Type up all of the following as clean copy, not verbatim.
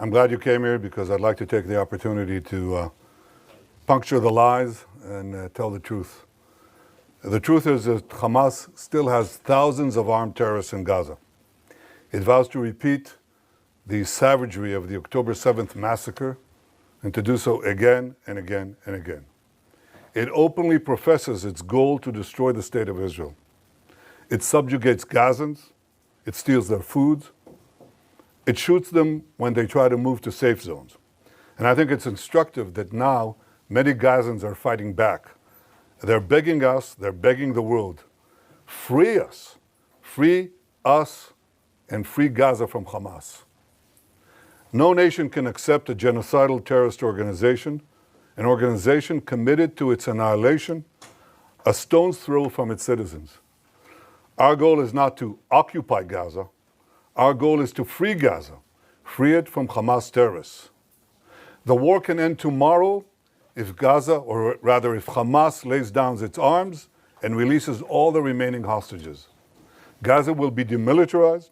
I'm glad you came here because I'd like to take the opportunity to puncture the lies and tell the truth. The truth is that Hamas still has thousands of armed terrorists in Gaza. It vows to repeat the savagery of the October 7th massacre and to do so again and again and again. It openly professes its goal to destroy the state of Israel. It subjugates Gazans, it steals their food, it shoots them when they try to move to safe zones. And I think it's instructive that now many Gazans are fighting back. They're begging us, they're begging the world, free us, and free Gaza from Hamas. No nation can accept a genocidal terrorist organization, an organization committed to its annihilation, a stone's throw from its citizens. Our goal is not to occupy Gaza. Our goal is to free Gaza, free it from Hamas terrorists. The war can end tomorrow if Gaza, or rather if Hamas lays down its arms and releases all the remaining hostages. Gaza will be demilitarized.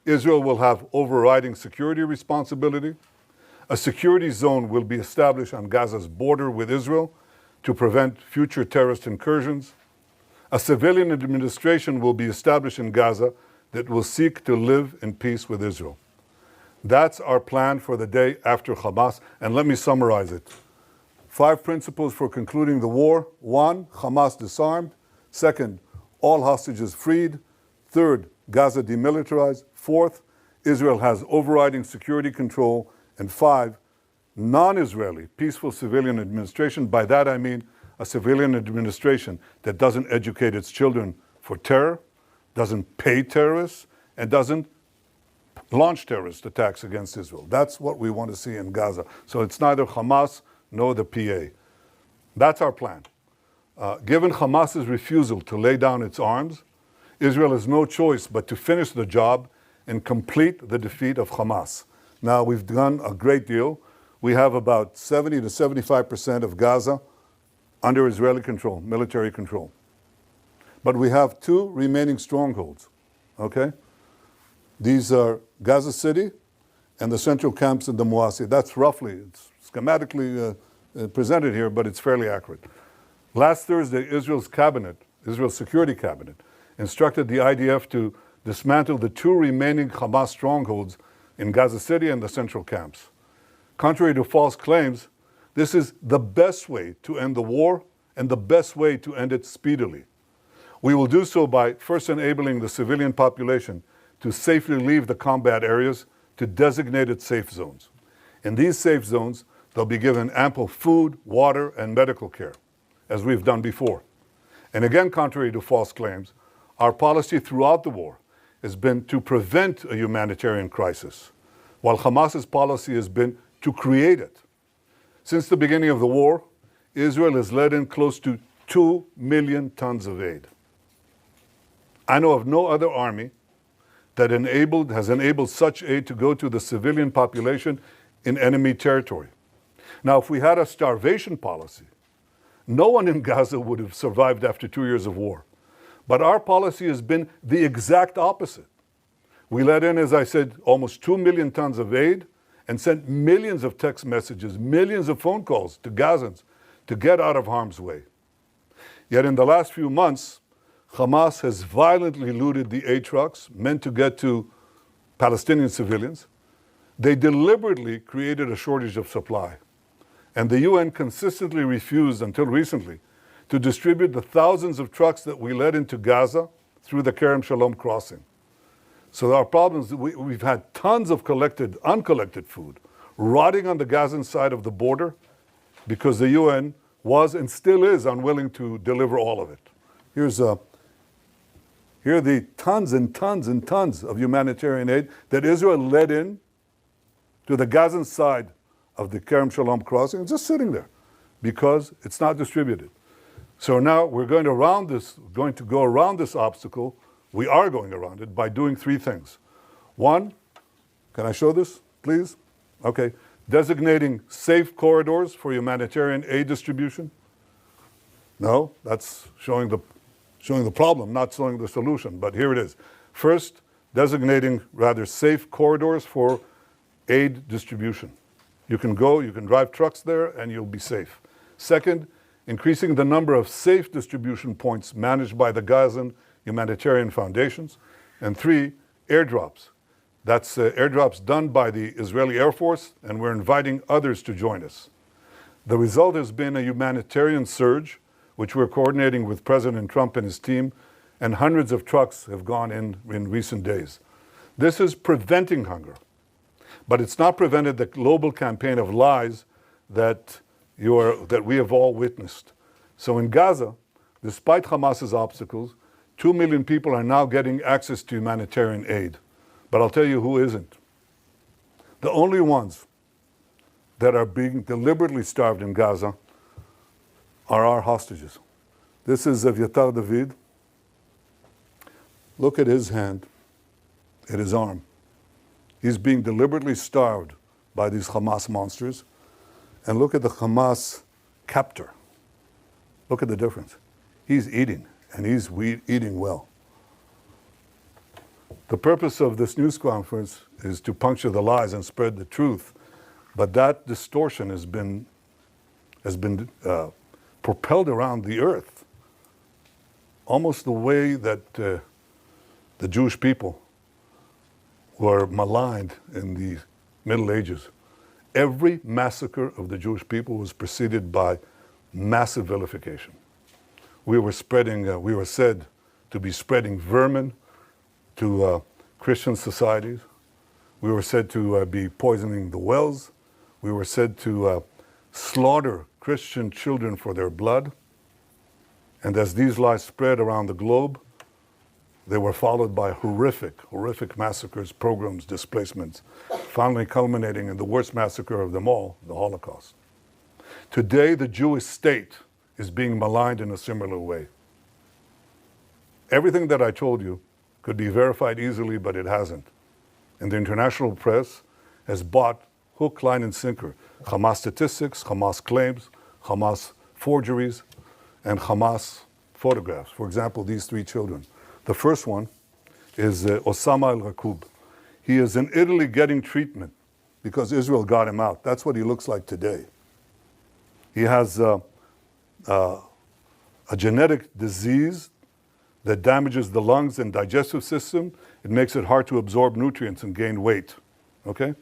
Israel will have overriding security responsibility. A security zone will be established on Gaza's border with Israel to prevent future terrorist incursions. A civilian administration will be established in Gaza that will seek to live in peace with Israel. That's our plan for the day after Hamas, and let me summarize it. 5 principles for concluding the war. 1, Hamas disarmed. 2nd, all hostages freed. 3rd, Gaza demilitarized. 4th, Israel has overriding security control. And 5, non-Israeli peaceful civilian administration. By that I mean a civilian administration that doesn't educate its children for terror, doesn't pay terrorists, and doesn't launch terrorist attacks against Israel. That's what we want to see in Gaza. So it's neither Hamas nor the PA. That's our plan. Given Hamas's refusal to lay down its arms, Israel has no choice but to finish the job and complete the defeat of Hamas. Now, we've done a great deal. We have about 70 to 75% of Gaza under Israeli control, military control. But we have 2 remaining strongholds, okay? These are Gaza City and the central camps in the Muasi. That's roughly, it's schematically presented here, but it's fairly accurate. Last Thursday, Israel's Security Cabinet, instructed the IDF to dismantle the 2 remaining Hamas strongholds in Gaza City and the central camps. Contrary to false claims, this is the best way to end the war and the best way to end it speedily. We will do so by first enabling the civilian population to safely leave the combat areas to designated safe zones. In these safe zones, they'll be given ample food, water, and medical care, as we've done before. And again, contrary to false claims, our policy throughout the war has been to prevent a humanitarian crisis, while Hamas's policy has been to create it. Since the beginning of the war, Israel has let in close to 2 million tons of aid. I know of no other army that has enabled such aid to go to the civilian population in enemy territory. Now, if we had a starvation policy, no one in Gaza would have survived after 2 years of war. But our policy has been the exact opposite. We let in, as I said, almost 2 million tons of aid and sent millions of text messages, millions of phone calls to Gazans to get out of harm's way. Yet in the last few months, Hamas has violently looted the aid trucks meant to get to Palestinian civilians. They deliberately created a shortage of supply. And the UN consistently refused, until recently, to distribute the thousands of trucks that we led into Gaza through the Kerem Shalom crossing. So our problems, we've had tons of uncollected food rotting on the Gazan side of the border because the UN was and still is unwilling to deliver all of it. Here are the tons and tons and tons of humanitarian aid that Israel led in to the Gazan side of the Kerem Shalom crossing. It's just sitting there because it's not distributed. So now we're going to go around this obstacle. We are going around it by doing 3 things. 1, can I show this, please? Okay. Designating safe corridors for humanitarian aid distribution. No, that's showing the problem, not showing the solution, but here it is. First, designating rather safe corridors for aid distribution. You can go, you can drive trucks there, and you'll be safe. Second, increasing the number of safe distribution points managed by the Gazan humanitarian foundations. And three, airdrops. That's airdrops done by the Israeli Air Force, and we're inviting others to join us. The result has been a humanitarian surge, which we're coordinating with President Trump and his team, and hundreds of trucks have gone in recent days. This is preventing hunger, but it's not prevented the global campaign of lies that we have all witnessed. So in Gaza, despite Hamas's obstacles, 2 million people are now getting access to humanitarian aid. But I'll tell you who isn't. The only ones that are being deliberately starved in Gaza are our hostages. This is Evyatar David. Look at his hand, at his arm. He's being deliberately starved by these Hamas monsters. And look at the Hamas captor. Look at the difference. He's eating, and he's eating well. The purpose of this news conference is to puncture the lies and spread the truth, but that distortion has been propelled around the earth, almost the way that the Jewish people were maligned in the Middle Ages. Every massacre of the Jewish people was preceded by massive vilification. We were said to be spreading vermin to Christian societies. We were said to be poisoning the wells. We were said to slaughter Christian children for their blood. And as these lies spread around the globe, they were followed by horrific massacres, pogroms, displacements, finally culminating in the worst massacre of them all, the Holocaust. Today, the Jewish state is being maligned in a similar way. Everything that I told you could be verified easily, but it hasn't. And the international press has bought hook, line, and sinker Hamas statistics, Hamas claims, Hamas forgeries, and Hamas photographs. For example, these three children. The first one is Osama al-Raqub. He is in Italy getting treatment because Israel got him out. That's what he looks like today. He has a genetic disease that damages the lungs and digestive system. It makes it hard to absorb nutrients and gain weight, okay?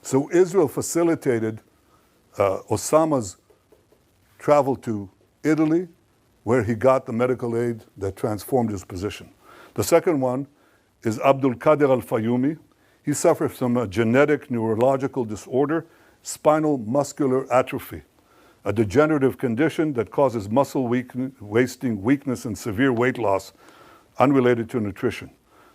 So Israel facilitated Osama's travel to Italy, where he got the medical aid that transformed his position. The second one is Abdul Qadir al-Fayumi. He suffers from a genetic neurological disorder, spinal muscular atrophy, a degenerative condition that causes muscle wasting, weakness, and severe weight loss unrelated to nutrition.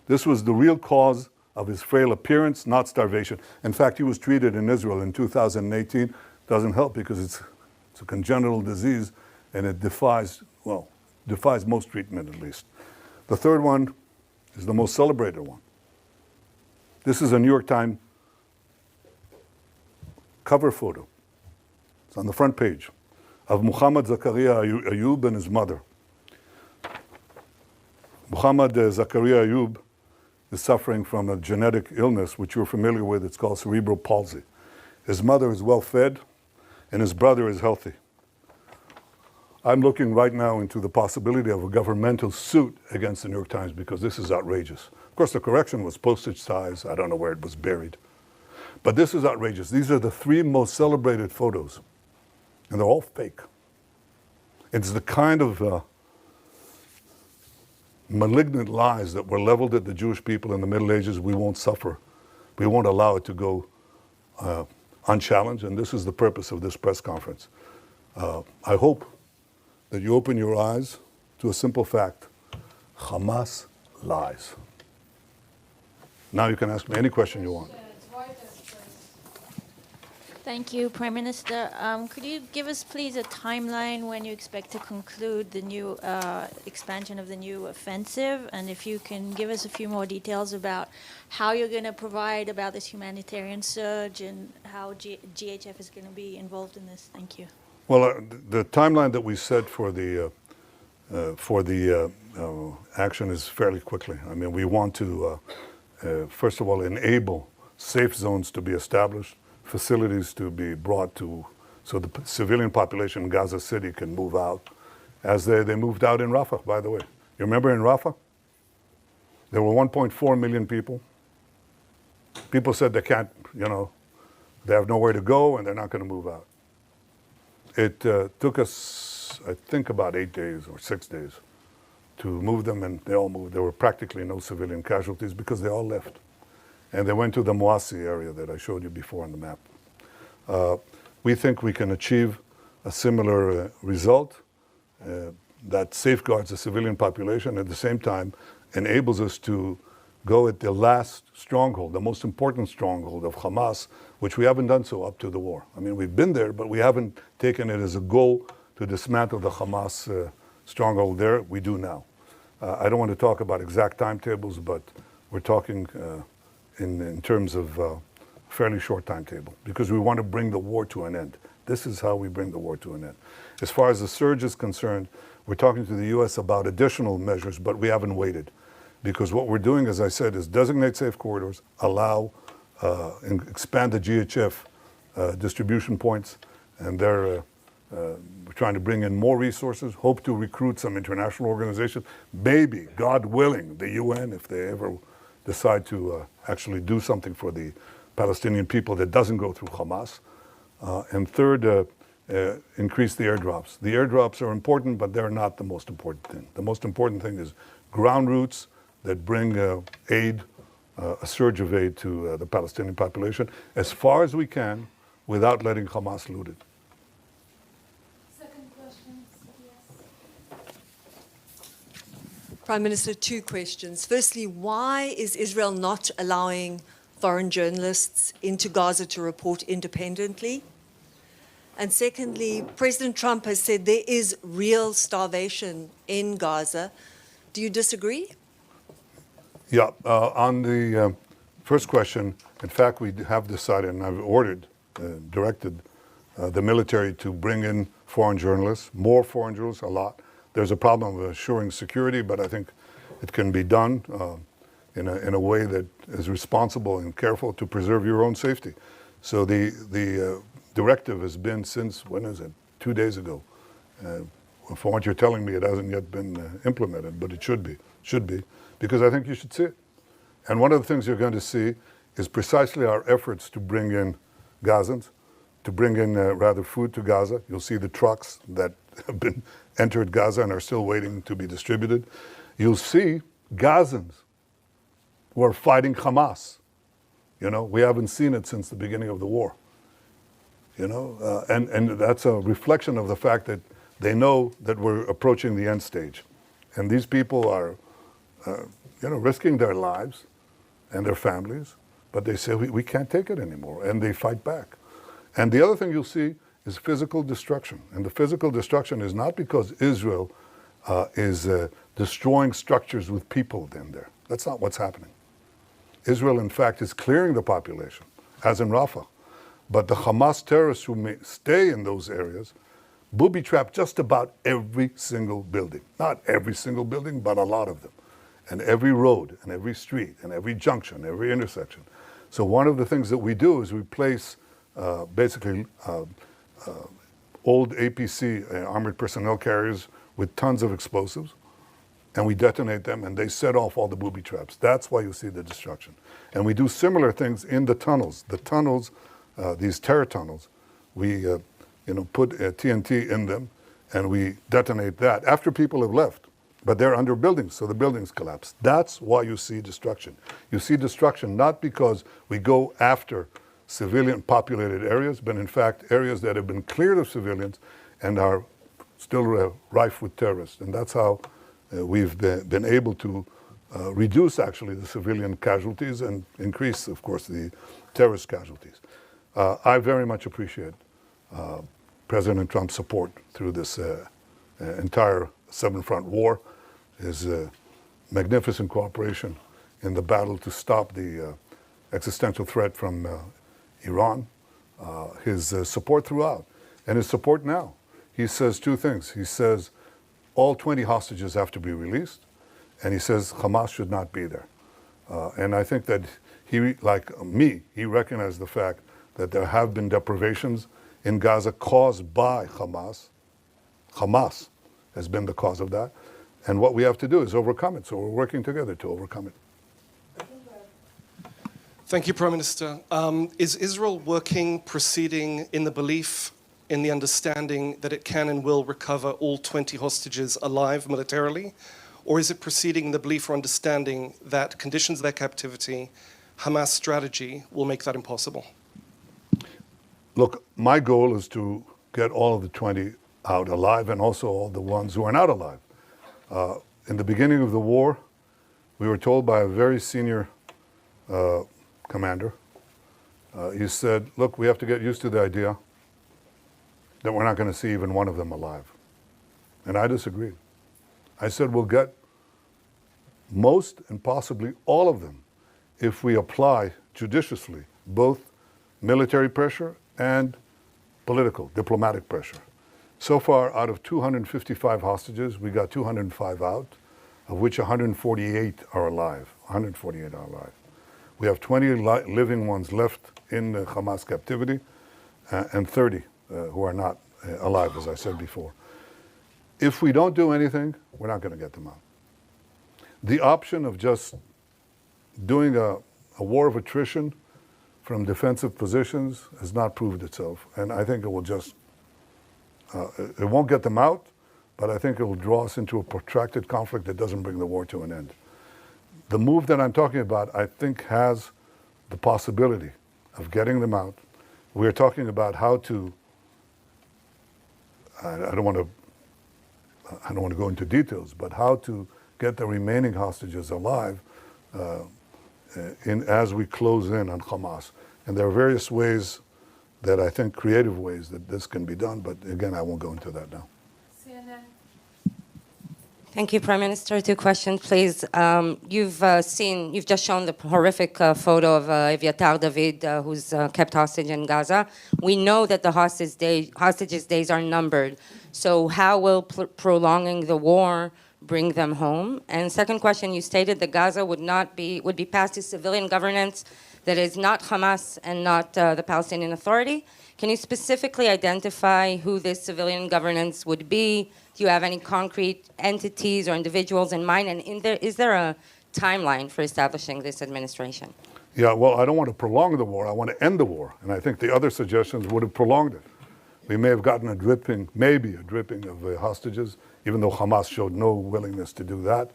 This was the real cause of his frail appearance, not starvation. In fact, he was treated in Israel in 2018. Doesn't help because it's a congenital disease and it defies most treatment at least. The third one is the most celebrated one. This is a New York Times cover photo. It's on the front page of Muhammad Zakaria Ayub and his mother. Muhammad Zakaria Ayub is suffering from a genetic illness, which you're familiar with. It's called cerebral palsy. His mother is well fed, and his brother is healthy. I'm looking right now into the possibility of a governmental suit against the New York Times because this is outrageous. Of course, the correction was postage size. I don't know where it was buried. But this is outrageous. These are the three most celebrated photos, and they're all fake. It's the kind of malignant lies that were leveled at the Jewish people in the Middle Ages. We won't suffer. We won't allow it to go unchallenged, and this is the purpose of this press conference. I hope that you open your eyes to a simple fact. Hamas lies. Now you can ask me any question you want. Thank you, Prime Minister. Could you give us, please, a timeline when you expect to conclude the new expansion of the new offensive? And if you can give us a few more details about how you're going to provide about this humanitarian surge and how GHF is going to be involved in this. Thank you. Well, the timeline that we set for the action is fairly quickly. I mean, we want to, first of all, enable safe zones to be established, facilities to be brought to, so the civilian population in Gaza City can move out, as they moved out in Rafah, by the way. You remember in Rafah? There were 1.4 million people. People said they can't, they have nowhere to go and they're not going to move out. It took us, I think, about 8 days or 6 days to move them, and they all moved. There were practically no civilian casualties because they all left. And they went to the Moasi area that I showed you before on the map. We think we can achieve a similar result that safeguards the civilian population, at the same time enables us to go at the last stronghold, the most important stronghold of Hamas, which we haven't done so up to the war. I mean, we've been there, but we haven't taken it as a goal to dismantle the Hamas stronghold there. We do now. I don't want to talk about exact timetables, but we're talking in terms of a fairly short timetable, because we want to bring the war to an end. This is how we bring the war to an end. As far as the surge is concerned, we're talking to the U.S. about additional measures, but we haven't waited. Because what we're doing, as I said, is designate safe corridors, allow, and expand the GHF distribution points, and we're trying to bring in more resources, hope to recruit some international organizations, maybe, God willing, the UN, if they ever decide to actually do something for the Palestinian people that doesn't go through Hamas. And third, increase the airdrops. The airdrops are important, but they're not the most important thing. The most important thing is ground routes that bring aid, a surge of aid to the Palestinian population as far as we can without letting Hamas loot it. Second question, yes. Prime Minister, 2 questions. Firstly, why is Israel not allowing foreign journalists into Gaza to report independently? And secondly, President Trump has said there is real starvation in Gaza. Do you disagree? Yeah, on the first question, in fact, we have decided, and I've ordered, directed the military to bring in foreign journalists, more foreign journalists, a lot. There's a problem of assuring security, but I think it can be done in a way that is responsible and careful to preserve your own safety. So the directive has been since, when is it? 2 days ago. From what you're telling me, it hasn't yet been implemented, but it should be, because I think you should see it. And one of the things you're going to see is precisely our efforts to bring in Gazans, to bring in rather food to Gaza. You'll see the trucks that have been entered Gaza and are still waiting to be distributed. You'll see Gazans who are fighting Hamas. We haven't seen it since the beginning of the war. And that's a reflection of the fact that they know that we're approaching the end stage. And these people are, risking their lives and their families, but they say, we can't take it anymore, and they fight back. And the other thing you'll see is physical destruction. And the physical destruction is not because Israel is destroying structures with people in there. That's not what's happening. Israel, in fact, is clearing the population, as in Rafah. But the Hamas terrorists who may stay in those areas booby-trap just about every single building. Not every single building, but a lot of them. And every road, and every street, and every junction, every intersection. So one of the things that we do is we place basically old APC, armored personnel carriers, with tons of explosives, and we detonate them, and they set off all the booby traps. That's why you see the destruction. And we do similar things in the tunnels. The tunnels, these terror tunnels, we put TNT in them, and we detonate that after people have left. But they're under buildings, so the buildings collapse. That's why you see destruction. You see destruction not because we go after civilian populated areas, but in fact areas that have been cleared of civilians and are still rife with terrorists. And that's how we've been able to reduce actually the civilian casualties and increase, of course, the terrorist casualties. I very much appreciate President Trump's support through this entire seven-front war, his magnificent cooperation in the battle to stop the existential threat from Iran, his support throughout, and his support now. He says 2 things. He says all 20 hostages have to be released, and he says Hamas should not be there. And I think that he, like me, he recognized the fact that there have been deprivations in Gaza caused by Hamas. Hamas has been the cause of that. And what we have to do is overcome it. So we're working together to overcome it. Thank you, Prime Minister. Is Israel working, proceeding in the belief, in the understanding that it can and will recover all 20 hostages alive militarily? Or is it proceeding in the belief or understanding that conditions of their captivity, Hamas strategy, will make that impossible? Look, my goal is to get all of the 20 out alive and also all the ones who are not alive. In the beginning of the war, we were told by a very senior commander, he said, look, we have to get used to the idea that we're not going to see even one of them alive. And I disagreed. I said, we'll get most and possibly all of them if we apply judiciously both military pressure and political, diplomatic pressure. So far, out of 255 hostages, we got 205 out, of which 148 are alive. 148 are alive. We have 20 living ones left in Hamas captivity, and 30 who are not alive, as I said before. If we don't do anything, we're not going to get them out. The option of just doing a war of attrition from defensive positions has not proved itself, and I think it will just, it won't get them out, but I think it will draw us into a protracted conflict that doesn't bring the war to an end. The move that I'm talking about, I think, has the possibility of getting them out. We're talking about how to, I don't want to go into details, but how to get the remaining hostages alive as we close in on Hamas. And there are various ways that I think, creative ways that this can be done, but again, I won't go into that now. Thank you, Prime Minister. 2 questions, please. You've just shown the horrific photo of Eviatar David, who's kept hostage in Gaza. We know that the hostages' days are numbered. So how will prolonging the war bring them home? And second question, you stated that Gaza would be passed to civilian governance that is not Hamas and not the Palestinian Authority. Can you specifically identify who this civilian governance would be? Do you have any concrete entities or individuals in mind? And is there a timeline for establishing this administration? Yeah, well, I don't want to prolong the war. I want to end the war. And I think the other suggestions would have prolonged it. We may have gotten maybe a dripping of hostages, even though Hamas showed no willingness to do that.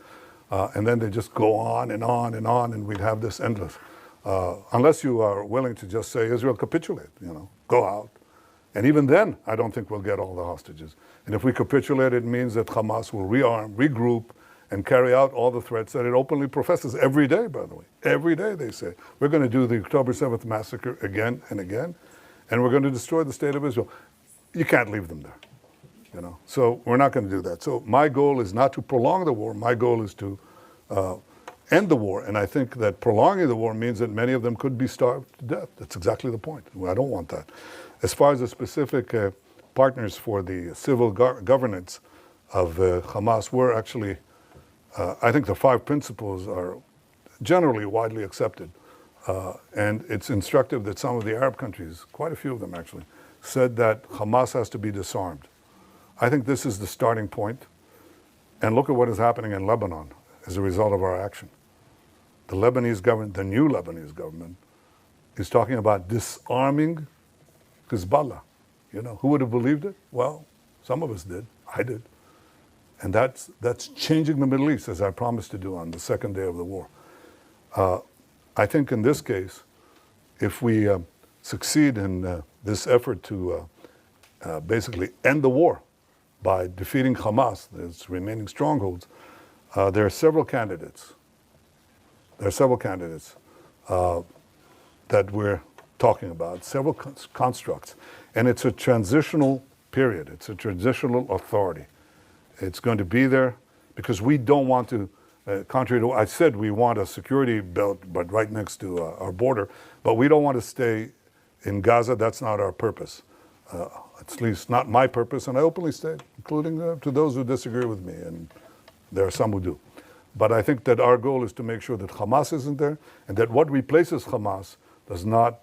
And then they just go on and on and on, and we'd have this endless. Unless you are willing to just say, Israel, capitulate, go out. And even then, I don't think we'll get all the hostages. And if we capitulate, it means that Hamas will rearm, regroup, and carry out all the threats that it openly professes every day, by the way. Every day they say, we're going to do the October 7th massacre again and again, and we're going to destroy the state of Israel. You can't leave them there, So we're not going to do that. So my goal is not to prolong the war. My goal is to end the war. And I think that prolonging the war means that many of them could be starved to death. That's exactly the point. I don't want that. As far as the specific partners for the civil governance of Hamas, we're actually, I think the 5 principles are generally widely accepted. And it's instructive that some of the Arab countries, quite a few of them actually, said that Hamas has to be disarmed. I think this is the starting point. And look at what is happening in Lebanon as a result of our action. The Lebanese government, the new Lebanese government, is talking about disarming Hezbollah. Who would have believed it? Well, some of us did. I did. And that's changing the Middle East, as I promised to do on the second day of the war. I think in this case, if we succeed in this effort to basically end the war by defeating Hamas, its remaining strongholds, there are several candidates. There are several candidates that we're talking about, several constructs. And it's a transitional period. It's a transitional authority. It's going to be there because we don't want to, contrary to what I said, we want a security belt, but right next to our border. But we don't want to stay in Gaza. That's not our purpose. At least not my purpose. And I openly state, including to those who disagree with me. And there are some who do. But I think that our goal is to make sure that Hamas isn't there, and that what replaces Hamas does not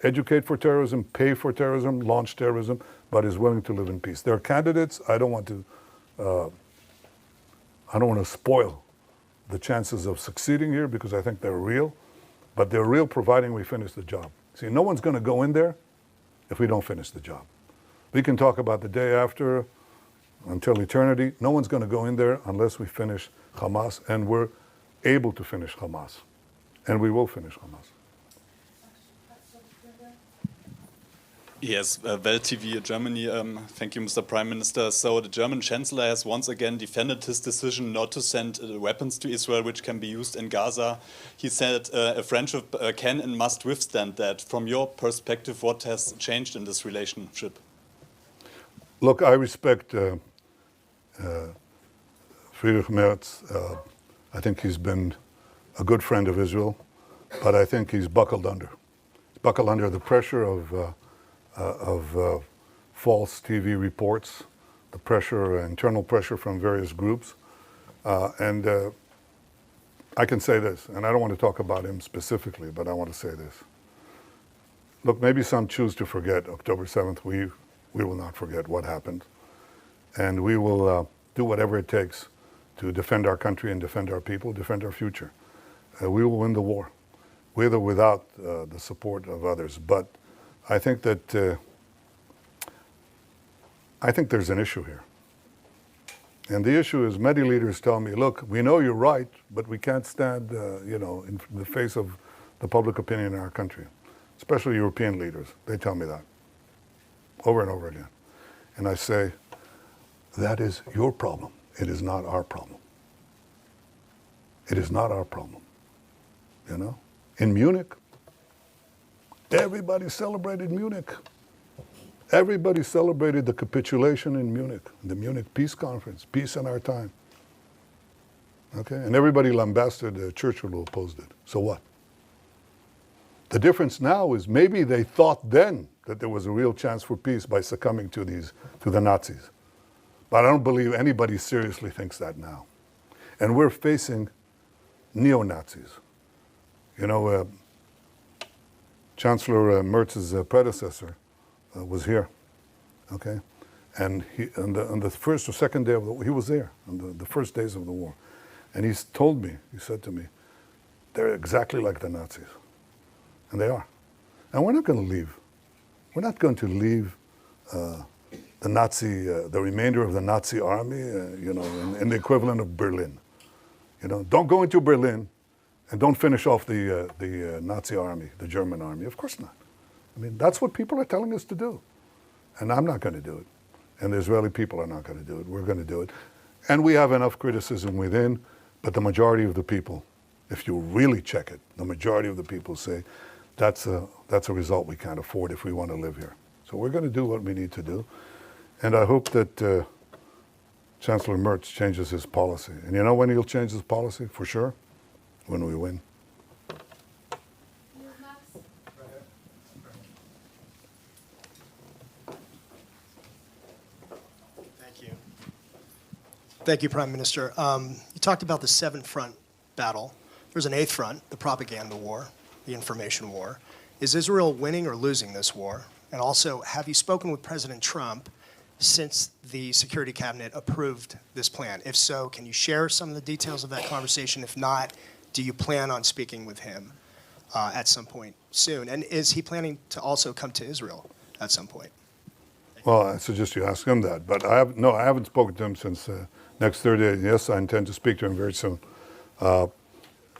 educate for terrorism, pay for terrorism, launch terrorism, but is willing to live in peace. There are candidates. I don't want to spoil the chances of succeeding here because I think they're real, but they're real providing we finish the job. See, no one's going to go in there if we don't finish the job. We can talk about the day after until eternity. No one's going to go in there unless we finish Hamas, and we're able to finish Hamas. And we will finish Hamas. Yes, Welt TV Germany. Thank you, Mr. Prime Minister. So the German Chancellor has once again defended his decision not to send weapons to Israel, which can be used in Gaza. He said a friendship can and must withstand that. From your perspective, what has changed in this relationship? Look, I respect Friedrich Merz. I think he's been a good friend of Israel, but I think he's buckled under. He's buckled under the pressure of false TV reports, the pressure, internal pressure from various groups. And I can say this, and I don't want to talk about him specifically, but I want to say this. Look, maybe some choose to forget October 7th. We will not forget what happened. And we will do whatever it takes to defend our country and defend our people, defend our future. We will win the war, with or without the support of others. But I think that there's an issue here. And the issue is many leaders tell me, look, we know you're right, but we can't stand, in the face of the public opinion in our country, especially European leaders. They tell me that over and over again. And I say, that is your problem. It is not our problem. It is not our problem. In Munich, everybody celebrated Munich. Everybody celebrated the capitulation in Munich, the Munich Peace Conference, peace in our time. Okay? And everybody lambasted Churchill who opposed it. So what? The difference now is maybe they thought then that there was a real chance for peace by succumbing to the Nazis. But I don't believe anybody seriously thinks that now. And we're facing neo-Nazis. Chancellor Merz's predecessor was here, okay? And he, on the first or second day of the war, he was there, on the first days of the war. And he said to me, they're exactly like the Nazis. And they are. And we're not going to leave. We're not going to leave the remainder of the Nazi army, in the equivalent of Berlin. Don't go into Berlin and don't finish off the Nazi army, the German army. Of course not. I mean, that's what people are telling us to do. And I'm not going to do it. And the Israeli people are not going to do it. We're going to do it. And we have enough criticism within, but the majority of the people, if you really check it, the majority of the people say, that's a result we can't afford if we want to live here. So we're going to do what we need to do. And I hope that Chancellor Merz changes his policy. And you know when he'll change his policy, for sure? When we win. Thank you, Prime Minister. You talked about the 7-front battle. There's an 8th front, the propaganda war, the information war. Is Israel winning or losing this war? And also, have you spoken with President Trump since the Security Cabinet approved this plan? If so, can you share some of the details of that conversation? If not, do you plan on speaking with him at some point soon? And is he planning to also come to Israel at some point? Well, I suggest you ask him that. But I haven't spoken to him since next Thursday. Yes, I intend to speak to him very soon.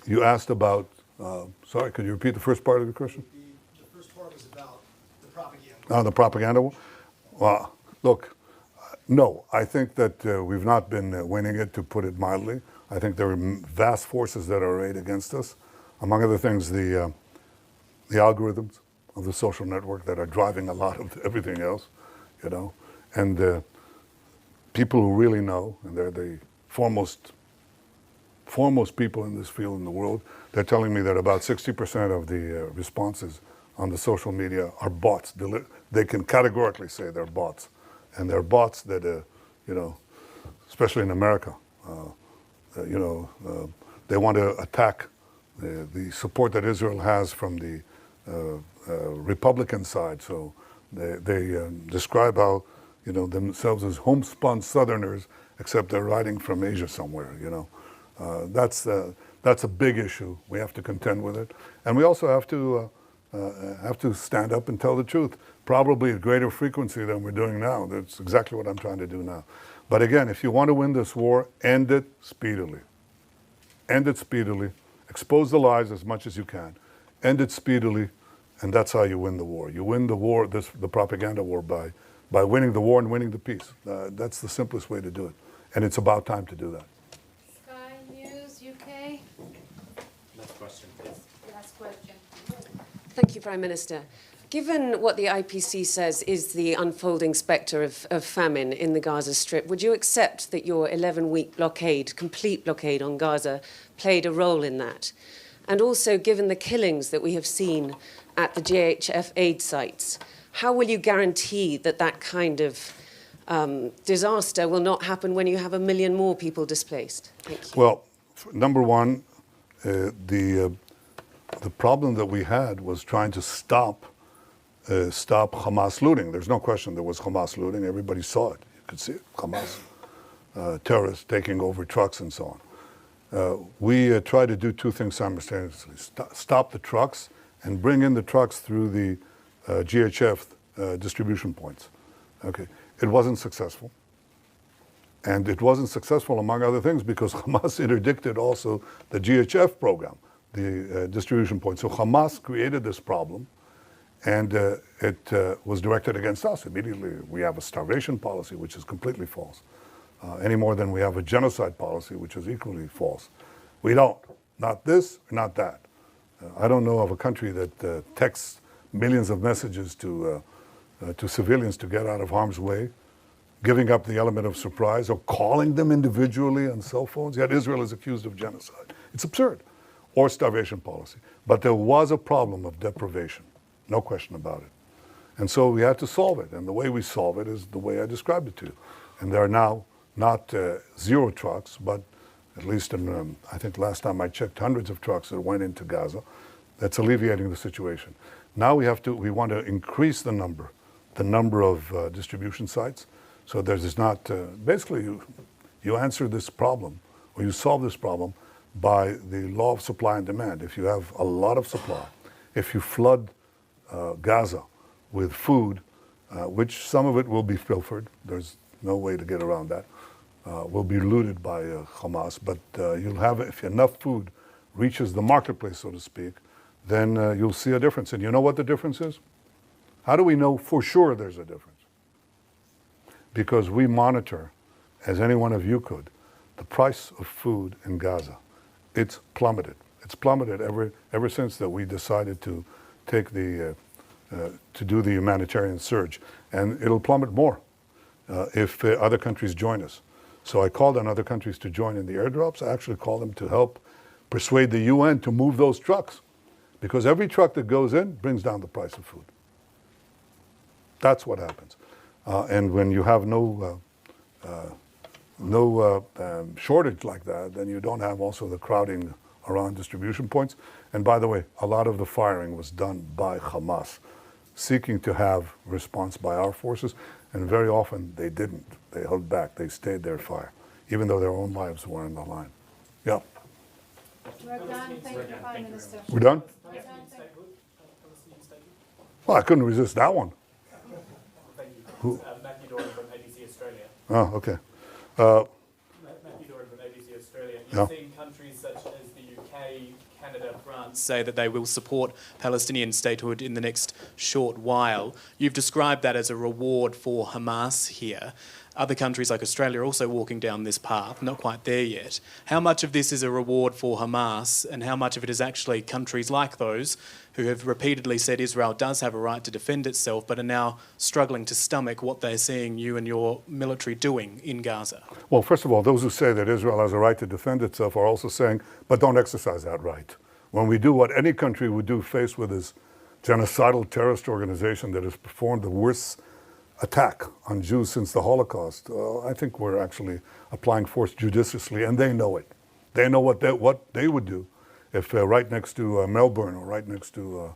You asked about, sorry, could you repeat the first part of your question? The first part was about the propaganda. Oh, the propaganda war? Well, look, no, I think that we've not been winning it, to put it mildly. I think there are vast forces that are arrayed against us. Among other things, the algorithms of the social network that are driving a lot of everything else, and people who really know, and they're the foremost people in this field in the world, they're telling me that about 60% of the responses on the social media are bots. They can categorically say they're bots. And they're bots that, especially in America, they want to attack the support that Israel has from the Republican side. So they describe how, themselves as homespun Southerners, except they're riding from Asia somewhere. That's a big issue. We have to contend with it, and we also have to stand up and tell the truth, probably at greater frequency than we're doing now. That's exactly what I'm trying to do now. But again, if you want to win this war, end it speedily. End it speedily. Expose the lies as much as you can. End it speedily, and that's how you win the war. You win the war, the propaganda war, by winning the war and winning the peace. That's the simplest way to do it, and it's about time to do that. Sky News, UK. Last question, please. Last question. Thank you, Prime Minister. Given what the IPC says is the unfolding spectre of famine in the Gaza Strip, would you accept that your 11-week blockade, complete blockade on Gaza, played a role in that? And also, given the killings that we have seen at the GHF aid sites, how will you guarantee that that kind of disaster will not happen when you have 1 million more people displaced? Thank you. Well, number one, the problem that we had was trying to stop Hamas looting. There's no question there was Hamas looting. Everybody saw it. You could see it. Hamas terrorists taking over trucks and so on. We tried to do two things simultaneously. Stop the trucks and bring in the trucks through the GHF distribution points. Okay. It wasn't successful. And it wasn't successful, among other things, because Hamas interdicted also the GHF program, the distribution point. So Hamas created this problem, and it was directed against us. Immediately, we have a starvation policy, which is completely false, any more than we have a genocide policy, which is equally false. We don't. Not this, not that. I don't know of a country that texts millions of messages to civilians to get out of harm's way, giving up the element of surprise, or calling them individually on cell phones. Yet Israel is accused of genocide. It's absurd. Or starvation policy. But there was a problem of deprivation. No question about it. And so we had to solve it. And the way we solve it is the way I described it to you. And there are now not 0 trucks, but at least in, I think last time I checked, hundreds of trucks that went into Gaza. That's alleviating the situation. Now we want to increase the number of distribution sites. So there's not, basically you answer this problem, or you solve this problem by the law of supply and demand. If you have a lot of supply, if you flood Gaza with food, which some of it will be pilfered, there's no way to get around that, will be looted by Hamas, but you'll have, if enough food reaches the marketplace, so to speak, then you'll see a difference. And you know what the difference is? How do we know for sure there's a difference? Because we monitor, as any one of you could, the price of food in Gaza. It's plummeted. It's plummeted ever since that we decided to take to do the humanitarian surge, and it'll plummet more if other countries join us. So I called on other countries to join in the airdrops. I actually called them to help persuade the UN to move those trucks, because every truck that goes in brings down the price of food. That's what happens. And when you have no shortage like that, then you don't have also the crowding around distribution points. And by the way, a lot of the firing was done by Hamas, seeking to have response by our forces, and very often they didn't. They held back. They stayed their fire, even though their own lives were on the line. Yeah. We're done. Thank you, Prime Minister. We're done? We're done. Thank you. Well, I couldn't resist that one. Who? Matthew Doran from ABC Australia. Oh, okay. Matthew Doran from ABC Australia. You've Yeah. seen countries such as the UK, Canada, France say that they will support Palestinian statehood in the next short while. You've described that as a reward for Hamas here. Other countries like Australia are also walking down this path, not quite there yet. How much of this is a reward for Hamas, and how much of it is actually countries like those who have repeatedly said Israel does have a right to defend itself, but are now struggling to stomach what they're seeing you and your military doing in Gaza? Well, first of all, those who say that Israel has a right to defend itself are also saying, but don't exercise that right. When we do what any country would do faced with this genocidal terrorist organization that has performed the worst attack on Jews since the Holocaust, I think we're actually applying force judiciously, and they know it. They know what they would do if right next to Melbourne or right next to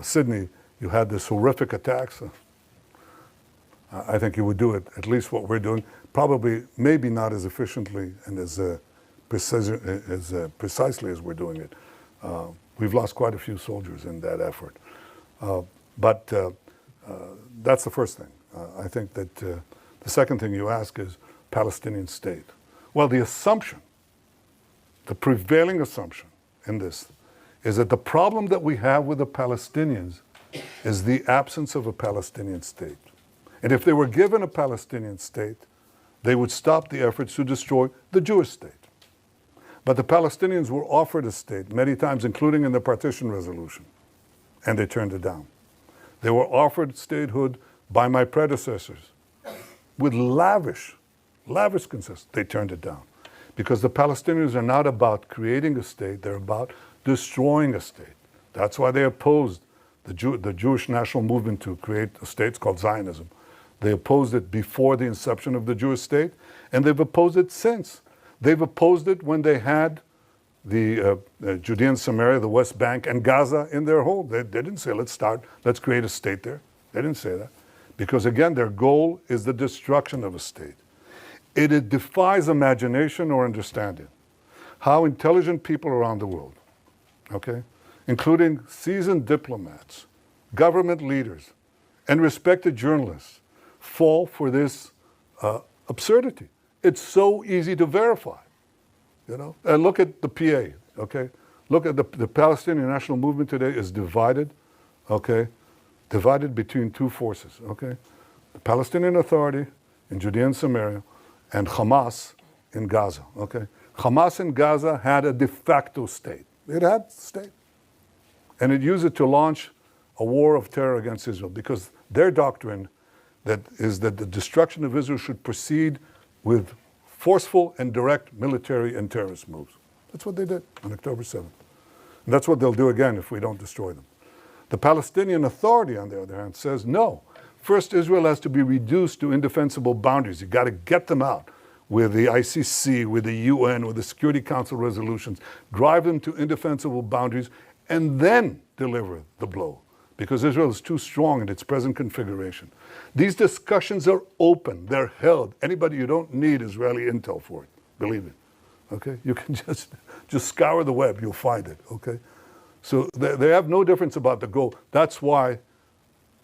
Sydney, you had this horrific attacks. I think you would do it, at least what we're doing, probably maybe not as efficiently and as precisely as we're doing it. We've lost quite a few soldiers in that effort. But that's the first thing. I think that the second thing you ask is Palestinian state. Well, the assumption, the prevailing assumption in this is that the problem that we have with the Palestinians is the absence of a Palestinian state. And if they were given a Palestinian state, they would stop the efforts to destroy the Jewish state. But the Palestinians were offered a state many times, including in the partition resolution, and they turned it down. They were offered statehood by my predecessors with lavish concessions. They turned it down. Because the Palestinians are not about creating a state, they're about destroying a state. That's why they opposed the Jewish national movement to create a state. It's called Zionism. They opposed it before the inception of the Jewish state, and they've opposed it since. They've opposed it when they had the Judea and Samaria, the West Bank, and Gaza in their hold. They didn't say, let's create a state there. They didn't say that. Because again, their goal is the destruction of a state. It defies imagination or understanding how intelligent people around the world, okay, including seasoned diplomats, government leaders, and respected journalists, fall for this absurdity. It's so easy to verify, you know. And look at the PA, okay? Look at the Palestinian national movement today is divided, okay? Divided between two forces, okay? The Palestinian Authority in Judea and Samaria and Hamas in Gaza, okay? Hamas in Gaza had a de facto state. It had a state. And it used it to launch a war of terror against Israel because their doctrine is that the destruction of Israel should proceed with forceful and direct military and terrorist moves. That's what they did on October 7th. And that's what they'll do again if we don't destroy them. The Palestinian Authority, on the other hand, says no. First, Israel has to be reduced to indefensible boundaries. You've got to get them out with the ICC, with the UN, with the Security Council resolutions, drive them to indefensible boundaries, and then deliver the blow. Because Israel is too strong in its present configuration. These discussions are open, they're held. You don't need Israeli intel for it, believe me. Okay? You can just scour the web, you'll find it, okay? So they have no difference about the goal. That's why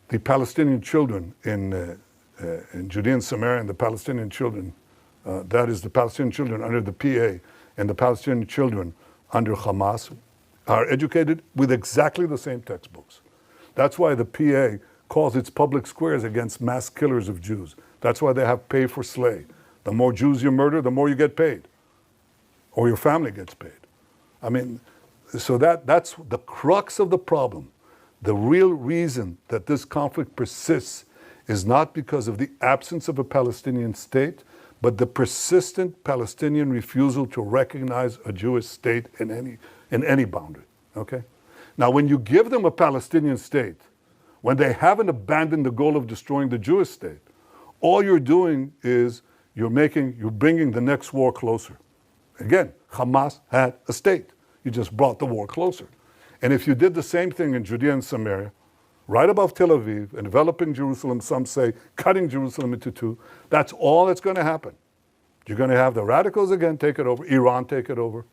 the Palestinian children in Judea and Samaria and the Palestinian children, that is the Palestinian children under the PA and the Palestinian children under Hamas, are educated with exactly the same textbooks. That's why the PA calls its public squares against mass killers of Jews. That's why they have pay for slay. The more Jews you murder, the more you get paid. Or your family gets paid. I mean, so that's the crux of the problem. The real reason that this conflict persists is not because of the absence of a Palestinian state, but the persistent Palestinian refusal to recognize a Jewish state in any boundary, okay? Now, when you give them a Palestinian state, when they haven't abandoned the goal of destroying the Jewish state, all you're doing is you're bringing the next war closer. Again, Hamas had a state. You just brought the war closer. And if you did the same thing in Judea and Samaria, right above Tel Aviv, enveloping Jerusalem, some say cutting Jerusalem into two, that's all that's going to happen. You're going to have the radicals again take it over, Iran take it over,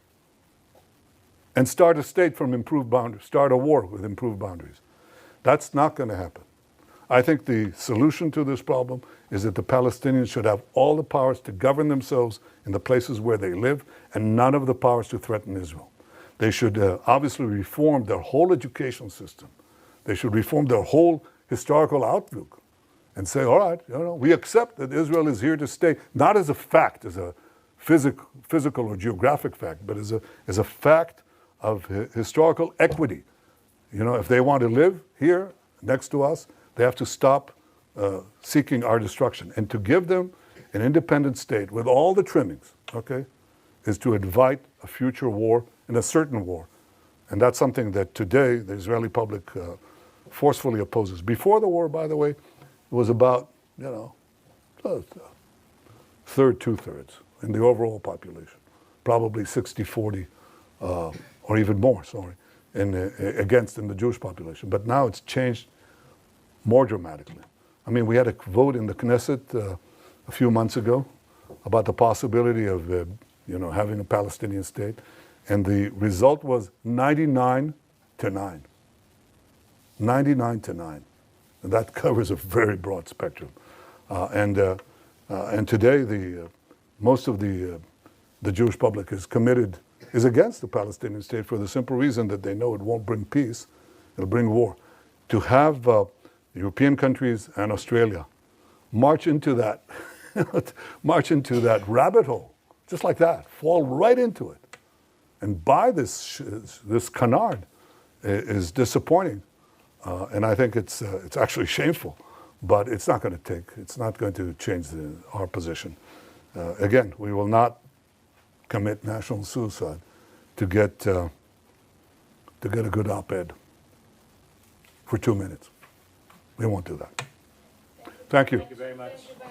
and start a state from improved boundaries, start a war with improved boundaries. That's not going to happen. I think the solution to this problem is that the Palestinians should have all the powers to govern themselves in the places where they live and none of the powers to threaten Israel. They should obviously reform their whole education system. They should reform their whole historical outlook and say, all right, we accept that Israel is here to stay, not as a fact, as a physical or geographic fact, but as a fact of historical equity. If they want to live here next to us, they have to stop seeking our destruction. And to give them an independent state with all the trimmings, okay, is to invite a future war and a certain war. And that's something that today the Israeli public forcefully opposes. Before the war, by the way, it was about, third, two-thirds in the overall population. probably 60-40, or even more, sorry, in the Jewish population. But now it's changed more dramatically. I mean, we had a vote in the Knesset a few months ago about the possibility of, having a Palestinian state, and the result was 99-9. 99-9, and that covers a very broad spectrum. And today, most of the Jewish public is against the Palestinian state for the simple reason that they know it won't bring peace, it'll bring war. To have European countries and Australia march into that rabbit hole, just like that, fall right into it, and buy this canard is disappointing, and I think it's actually shameful. But it's not going to change our position. Again, we will not commit national suicide to get a good op-ed for 2 minutes. We won't do that. Thank you. Thank you very much.